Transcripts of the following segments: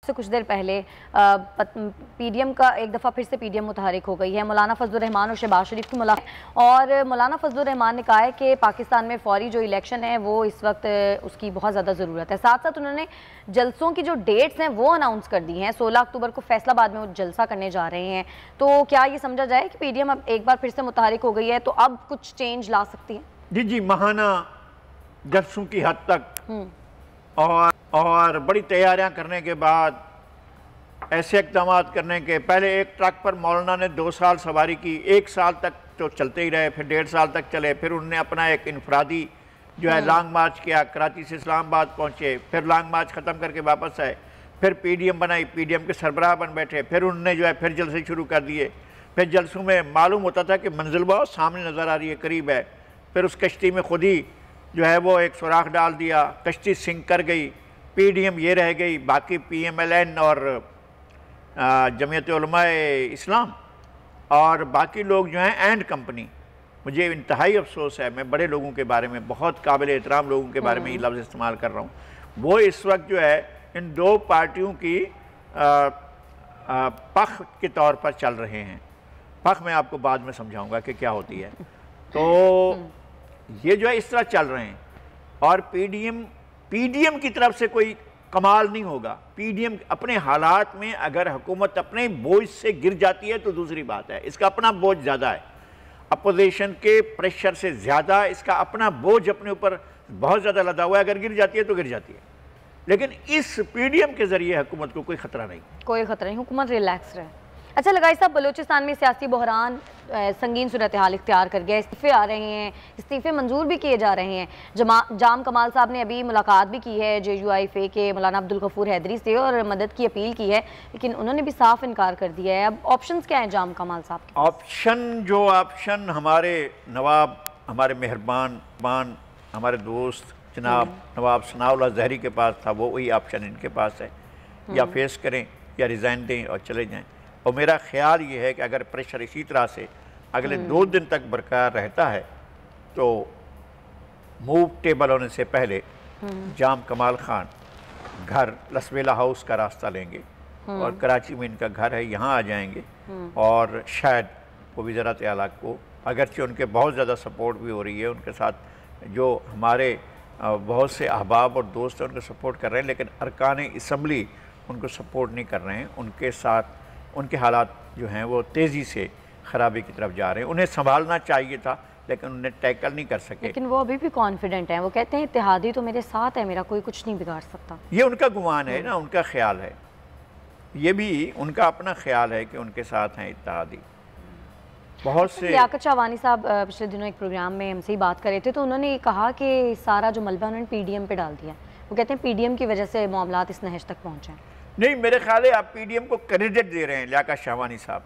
से कुछ देर पहले पीडीएम का एक दफ़ा फिर से पीडीएम मुतहरिक हो गई है। मौलाना फजलुर रहमान और शहबाज शरीफ की मुलाकात, और मौलाना फजलुर रहमान ने कहा है कि पाकिस्तान में फौरी जो इलेक्शन है वो इस वक्त उसकी बहुत ज़्यादा ज़रूरत है। साथ साथ उन्होंने जलसों की जो डेट्स हैं वो अनाउंस कर दी हैं। 16 अक्टूबर को फैसलाबाद में वो जलसा करने जा रहे हैं। तो क्या ये समझा जाए कि पीडीएम अब एक बार फिर से मुतहरिक हो गई है तो अब कुछ चेंज ला सकती है? जी जी, महाना जलसों की हद तक और बड़ी तैयारियां करने के बाद, ऐसे इक़दाम करने के पहले एक ट्रक पर मौलाना ने 2 साल सवारी की, 1 साल तक तो चलते ही रहे, फिर 1.5 साल तक चले, फिर उन्होंने अपना एक इनफरादी जो है लॉन्ग मार्च किया, कराची से इस्लामाबाद पहुँचे, फिर लॉन्ग मार्च ख़त्म करके वापस आए, फिर पीडीएम बनाई, पीडीएम के सरबराह बन बैठे, फिर उन्होंने जो है फिर जलसे शुरू कर दिए। फिर जलसों में मालूम होता था कि मंजिल बहुत सामने नज़र आ रही है, करीब है, फिर उस कश्ती में खुद ही जो है वो एक सुराख डाल दिया, कश्ती सिंक कर गई, पीडीएम ये रह गई, बाकी पीएमएलएन और जमीयत उलमाए इस्लाम और बाकी लोग जो हैं एंड कंपनी। मुझे इंतहाई अफसोस है, मैं बड़े लोगों के बारे में, बहुत काबिल एहतराम लोगों के बारे में ये लफ्ज़ इस्तेमाल कर रहा हूँ, वो इस वक्त जो है इन 2 पार्टियों की पख के तौर पर चल रहे हैं। पख मैं आपको बाद में समझाऊंगा कि क्या होती है। तो ये जो है इस तरह चल रहे हैं और पीडीएम की तरफ से कोई कमाल नहीं होगा। पीडीएम अपने हालात में अगर हुकूमत अपने बोझ से गिर जाती है तो दूसरी बात है, इसका अपना बोझ ज़्यादा है, अपोजिशन के प्रेशर से ज़्यादा इसका अपना बोझ अपने ऊपर बहुत ज़्यादा लदा हुआ है। अगर गिर जाती है तो गिर जाती है, लेकिन इस पीडीएम के ज़रिए हुकूमत को कोई ख़तरा नहीं, कोई ख़तरा नहीं, हुकूमत रिलैक्स रहे। अच्छा लगाई साहब, बलूचिस्तान में सियासी बहरान संगीन सूरत हाल इख्तियार कर गया, इस्तीफ़े आ रहे हैं, इस्तीफ़े मंजूर भी किए जा रहे हैं। जाम कमाल साहब ने अभी मुलाकात भी की है JUIFA के मौलाना अब्दुल गफूर हैदरी से और मदद की अपील की है, लेकिन उन्होंने भी साफ इनकार कर दिया है। अब ऑप्शंस क्या हैं जाम कमाल साहब के? ऑप्शन हमारे नवाब, हमारे मेहरबान हमारे दोस्त जनाब नवाब सनाउल्लाह ज़हरी के पास था, वो वही ऑप्शन इनके पास है, या फेस करें या रिज़ाइन दें और चले जाएं। और मेरा ख्याल ये है कि अगर प्रेशर इसी तरह से अगले 2 दिन तक बरकरार रहता है तो मूव टेबल होने से पहले जाम कमाल खान घर लसवेला हाउस का रास्ता लेंगे और कराची में इनका घर है, यहाँ आ जाएंगे और शायद वो वज़ीरात आला को, अगरचे उनके बहुत ज़्यादा सपोर्ट भी हो रही है, उनके साथ जो हमारे बहुत से अहबाब और दोस्त हैं उनको सपोर्ट कर रहे हैं, लेकिन अरकान असम्बली उनको सपोर्ट नहीं कर रहे हैं। उनके साथ उनके हालात जो हैं वो तेज़ी से ख़राबी की तरफ जा रहे हैं। उन्हें संभालना चाहिए था लेकिन उन्हें टैकल नहीं कर सके। लेकिन वो अभी भी कॉन्फिडेंट हैं, वो कहते हैं इत्तेहादी तो मेरे साथ है, मेरा कोई कुछ नहीं बिगाड़ सकता। ये उनका गुमान है ना, उनका ख्याल है, ये भी उनका अपना ख्याल है कि उनके साथ हैं इत्तेहादी। बहुत से लियाकत शाहवानी साहब पिछले दिनों एक प्रोग्राम में हमसे ही बात कर रहे थे, तो उन्होंने ये कहा कि सारा जो मलबा उन्होंने पीडीएम पे डाल दिया। वो कहते हैं पीडीएम की वजह से मामलात इस नहज तक पहुँचे। नहीं, मेरे ख्याल है आप पीडीएम को क्रेडिट दे रहे हैं लियाकत शाहवानी साहब,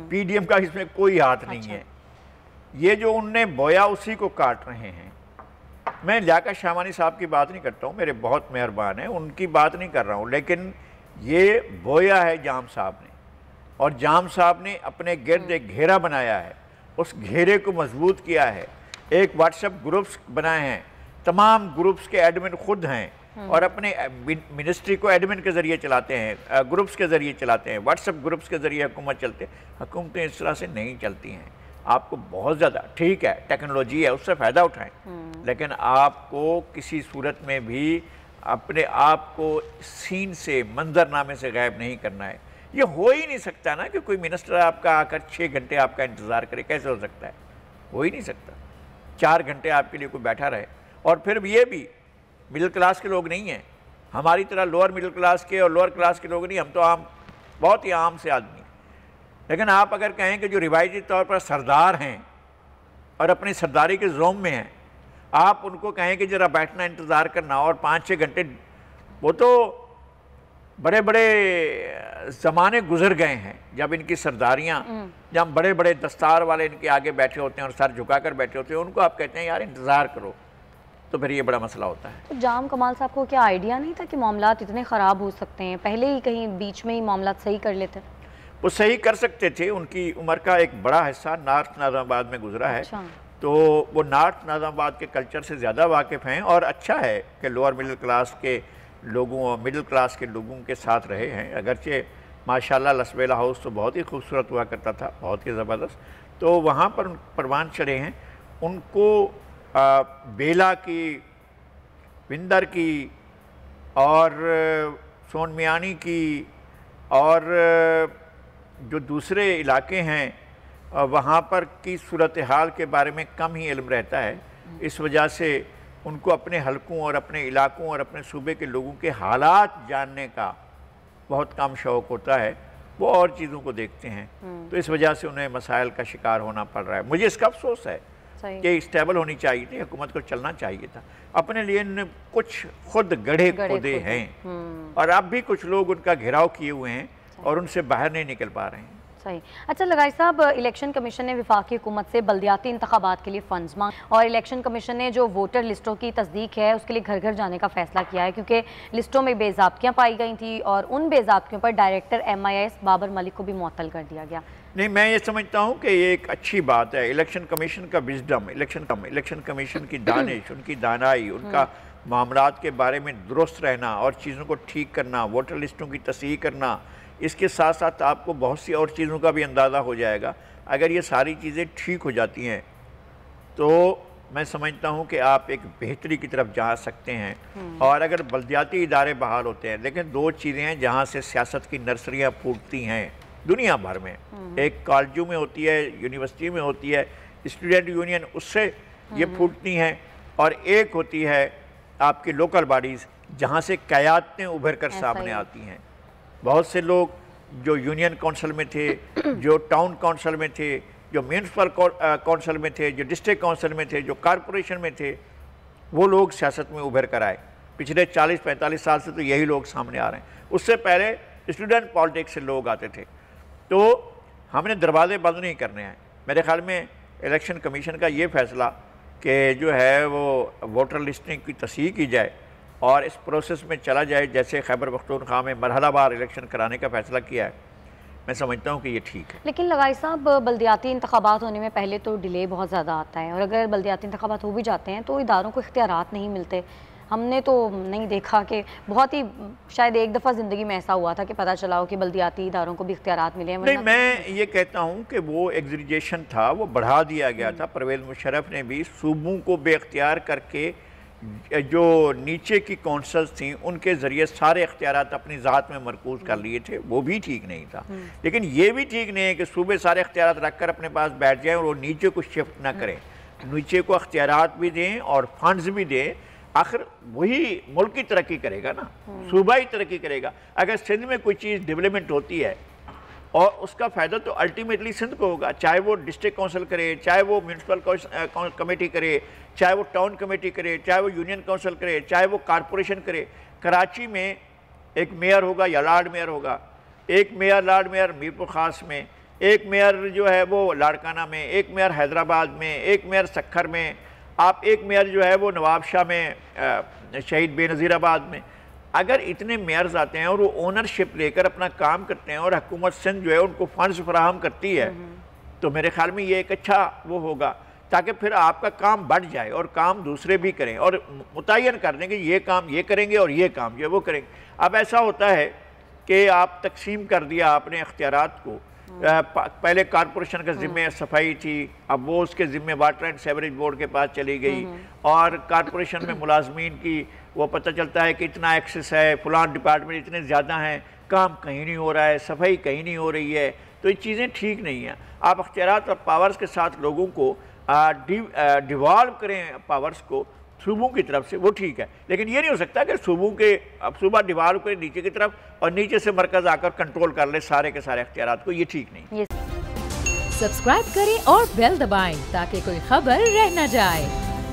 पीडीएम का इसमें कोई हाथ नहीं है। ये जो उनने बोया उसी को काट रहे हैं। मैं लियाकत शाहवानी साहब की बात नहीं करता हूँ, मेरे बहुत मेहरबान हैं, उनकी बात नहीं कर रहा हूँ, लेकिन ये बोया है जाम साहब ने, और जाम साहब ने अपने गिर्द एक घेरा बनाया है, उस घेरे को मजबूत किया है। एक व्हाट्सएप ग्रुप्स बनाए हैं, तमाम ग्रुप्स के एडमिन खुद हैं और अपने मिनिस्ट्री को एडमिन के ज़रिए चलाते हैं, ग्रुप्स के ज़रिए चलाते हैं, व्हाट्सएप ग्रुप्स के ज़रिए हुकूमत चलते हैं। हुकूमतें इस तरह से नहीं चलती हैं। आपको बहुत ज़्यादा, ठीक है टेक्नोलॉजी है, उससे फ़ायदा उठाएं, लेकिन आपको किसी सूरत में भी अपने आप को सीन से, मंजरनामे से गायब नहीं करना है। ये हो ही नहीं सकता ना कि कोई मिनिस्टर आपका आकर 6 घंटे आपका इंतज़ार करे, कैसे हो सकता है? हो ही नहीं सकता। 4 घंटे आपके लिए कोई बैठा रहे, और फिर ये भी मिडिल क्लास के लोग नहीं हैं, हमारी तरह लोअर मिडिल क्लास के और लोअर क्लास के लोग नहीं, हम तो आम, बहुत ही आम से आदमी। लेकिन आप अगर कहें कि जो रिवायती तौर पर सरदार हैं और अपनी सरदारी के जोम में हैं, आप उनको कहें कि ज़रा बैठना, इंतज़ार करना, और 5-6 घंटे, वो तो बड़े बड़े ज़माने गुजर गए हैं जब इनकी सरदारियाँ, जब बड़े बड़े दस्तार वाले इनके आगे बैठे होते हैं और सर झुका कर बैठे होते हैं, उनको आप कहते हैं यार इंतज़ार करो, तो फिर ये बड़ा मसला होता है। तो जाम कमाल साहब को क्या आइडिया नहीं था कि मामलात इतने ख़राब हो सकते हैं? पहले ही कहीं बीच में ही मामलात सही कर लेते। वो सही कर सकते थे, उनकी उम्र का एक बड़ा हिस्सा नॉर्थ नाज़ाबाद में गुजरा है। अच्छा। तो वो नॉर्थ नाज़ाबाद के कल्चर से ज़्यादा वाकिफ़ हैं, और अच्छा है कि लोअर मिडिल क्लास के लोगों और मिडिल क्लास के लोगों के साथ रहे हैं। अगरचे माशाल्लाह लसबेला हाउस तो बहुत ही खूबसूरत हुआ करता था, बहुत ही ज़बरदस्त, तो वहाँ पर परवान चढ़े हैं। उनको बेला की, विंदर की और सोन मियानी की और जो दूसरे इलाके हैं वहाँ पर की सूरत हाल के बारे में कम ही इल्म रहता है। इस वजह से उनको अपने हलकों और अपने इलाकों और अपने सूबे के लोगों के हालात जानने का बहुत कम शौक़ होता है, वो और चीज़ों को देखते हैं, तो इस वजह से उन्हें मसाइल का शिकार होना पड़ रहा है। मुझे इसका अफसोस है कि स्टेबल होनी चाहिए थी, हुकूमत को चलना चाहिए था। अपने लिए कुछ खुद गढ़े खुदे हैं और अब भी कुछ लोग उनका घेराव किए हुए हैं और उनसे बाहर नहीं निकल पा रहे हैं। सही। अच्छा लगाई साहब, इलेक्शन कमीशन ने वफाकी हुकूमत से बल्दियाती इंतखाबात के लिए फ़ंड्स मांगे और इलेक्शन कमीशन ने जो वोटर लिस्टों की तस्दीक है उसके लिए घर घर जाने का फैसला किया है, क्योंकि लिस्टों में बेज़ाब्तियाँ पाई गई थी और उन बेज़ाब्तियों पर डायरेक्टर MIS बाबर मलिक को भी मुअत्तल कर दिया गया। नहीं, मैं ये समझता हूँ कि ये एक अच्छी बात है। इलेक्शन कमीशन का विजडम, इलेक्शन कमीशन की दानिश, उनकी दानाई, उनका मामलात के बारे में दुरुस्त रहना और चीज़ों को ठीक करना, वोटर लिस्टों की तस्दीक करना, इसके साथ साथ आपको बहुत सी और चीज़ों का भी अंदाज़ा हो जाएगा। अगर ये सारी चीज़ें ठीक हो जाती हैं तो मैं समझता हूँ कि आप एक बेहतरी की तरफ जा सकते हैं। और अगर बल्दियाती इदारे बहाल होते हैं, लेकिन दो चीज़ें हैं जहाँ से सियासत की नर्सरियाँ फूटती हैं दुनिया भर में, एक कॉलेजों में होती है, यूनिवर्सिटी में होती है, स्टूडेंट यूनियन उससे ये फूटती हैं, और एक होती है आपकी लोकल बॉडीज़ जहाँ से क़यादतें उभर कर सामने आती हैं। बहुत से लोग जो यूनियन काउंसिल में थे, जो टाउन काउंसिल में थे, जो म्यूनसिपल काउंसिल में थे, जो डिस्ट्रिक्ट काउंसिल में थे, जो कारपोरेशन में थे, वो लोग सियासत में उभर कर आए। पिछले 40-45 साल से तो यही लोग सामने आ रहे हैं। उससे पहले स्टूडेंट पॉलिटिक्स से लोग आते थे। तो हमने दरवाजे बंद नहीं करने हैं। मेरे ख्याल में इलेक्शन कमीशन का ये फैसला कि जो है वो वोटर लिस्टिंग की तस्दीक की जाए और इस प्रोसेस में चला जाए, जैसे खैबर पख्तूनख्वा में मरहलावार इलेक्शन कराने का फैसला किया है, मैं समझता हूँ कि ये ठीक है। लेकिन लगाई साहब, बल्दियाती इंतखाबात होने में पहले तो डिले बहुत ज़्यादा आता है और अगर बल्दियाती इंतखाबात हो भी जाते हैं तो इदारों को इख्तियारात नहीं मिलते। हमने तो नहीं देखा कि बहुत ही शायद एक दफ़ा ज़िंदगी में ऐसा हुआ था कि पता चला हो कि बल्दियाती इदारों को भी इख्तियारात मिले। नहीं, मैं ये कहता हूँ कि वो एग्जीजेशन था, वो बढ़ा दिया गया था। परवेज़ मुशर्रफ ने भी सूबों को बेख्तियार करके जो नीचे की कौंसल्स थी उनके ज़रिए सारे इख्तियारात अपनी ज़ात में मरकूज़ कर लिए थे, वो भी ठीक नहीं था। लेकिन ये भी ठीक नहीं है कि सूबे सारे इख्तियारात रख कर अपने पास बैठ जाएँ और वो नीचे को शिफ्ट ना करें। नीचे को इख्तियारात भी दें और फंड्स भी दें। आखिर वही मुल्क की तरक्की करेगा ना, सूबा ही तरक्की करेगा। अगर सिंध में कोई चीज़ डेवलपमेंट होती है और उसका फ़ायदा तो अल्टीमेटली सिंध को होगा, चाहे वो डिस्ट्रिक्ट काउंसिल करे, चाहे वो म्यूनसिपल कमेटी करे, चाहे वो टाउन कमेटी करे, चाहे वो यूनियन काउंसिल करे, चाहे वो कारपोरेशन करे। कराची में एक मेयर होगा या लॉर्ड मेयर होगा, एक मेयर लॉर्ड मेयर मीरपुर ख़ास में, एक मेयर जो है वो लाड़काना में, एक मेयर हैदराबाद में, एक मेयर सक्खर में, आप एक मेयर जो है वो नवाबशाह में, शहीद बेनज़ीराबाद में। अगर इतने मेयर्स आते हैं और वो ओनरशिप लेकर अपना काम करते हैं और हुकूमत सिंध जो है उनको फंड्स फराहम करती है, तो मेरे ख्याल में ये एक अच्छा वो होगा, ताकि फिर आपका काम बढ़ जाए और काम दूसरे भी करें और मुतय्यन कर दें कि ये काम ये करेंगे और ये काम जो वो करेंगे। अब ऐसा होता है कि आप तकसीम कर दिया आपने इख्तियारात को। पहले कारपोरेशन का ज़िम्मे सफाई थी, अब वो उसके ज़िम्मे वाटर एंड सेवरेज बोर्ड के पास चली गई और कारपोरेशन में मुलाजमीन की वो पता चलता है कि इतना एक्सेस है, फलां डिपार्टमेंट इतने ज़्यादा हैं, काम कहीं नहीं हो रहा है, सफाई कहीं नहीं हो रही है। तो ये चीज़ें ठीक नहीं हैं। आप इख्तियारात और पावर्स के साथ लोगों को डिवॉल्व करें पावर्स को सूबों की तरफ से, वो ठीक है। लेकिन ये नहीं हो सकता कि सूबों के अब सूबा डिवॉल्व करें नीचे की तरफ और नीचे से मरकज़ आकर कंट्रोल कर ले सारे के सारे इख्तियारात को, ये ठीक नहीं। सब्सक्राइब करें और बेल दबाएं ताकि कोई खबर रह न जाए।